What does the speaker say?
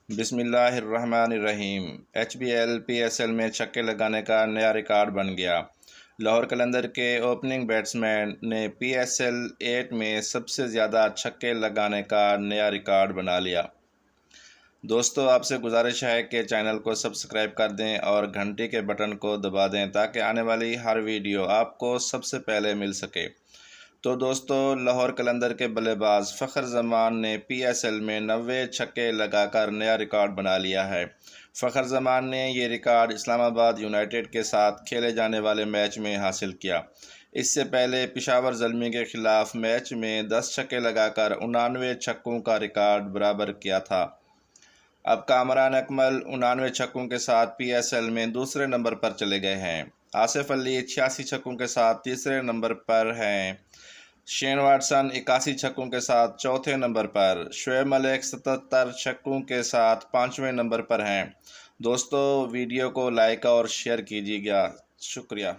बिस्मिल्लाहिर्रहमानिर्रहीम। HBL PSL में छक्के लगाने का नया रिकॉर्ड बन गया। लाहौर कलंदर के ओपनिंग बैट्समैन ने PSL 8 में सबसे ज़्यादा छक्के लगाने का नया रिकॉर्ड बना लिया। दोस्तों, आपसे गुजारिश है कि चैनल को सब्सक्राइब कर दें और घंटी के बटन को दबा दें ताकि आने वाली हर वीडियो आपको सबसे पहले मिल सके। तो दोस्तों, लाहौर कलंदर के बल्लेबाज फ़खर जमान ने PSL में 90 छक्के लगाकर नया रिकॉर्ड बना लिया है। फ़खर जमान ने ये रिकॉर्ड इस्लामाबाद यूनाइटेड के साथ खेले जाने वाले मैच में हासिल किया। इससे पहले पेशावर ज़ल्मी के ख़िलाफ़ मैच में 10 छक्के लगाकर 99 छक्कों का रिकॉर्ड बराबर किया था। अब कामरान अकमल 99 छक्कों के साथ PSL में दूसरे नंबर पर चले गए हैं। आसिफ अली 86 छक्कों के साथ तीसरे नंबर पर हैं। शेन वाटसन 81 छक्कों के साथ चौथे नंबर पर। शुएब मलिक 77 छक्कों के साथ 5वें नंबर पर हैं। दोस्तों, वीडियो को लाइक और शेयर कीजिएगा। शुक्रिया।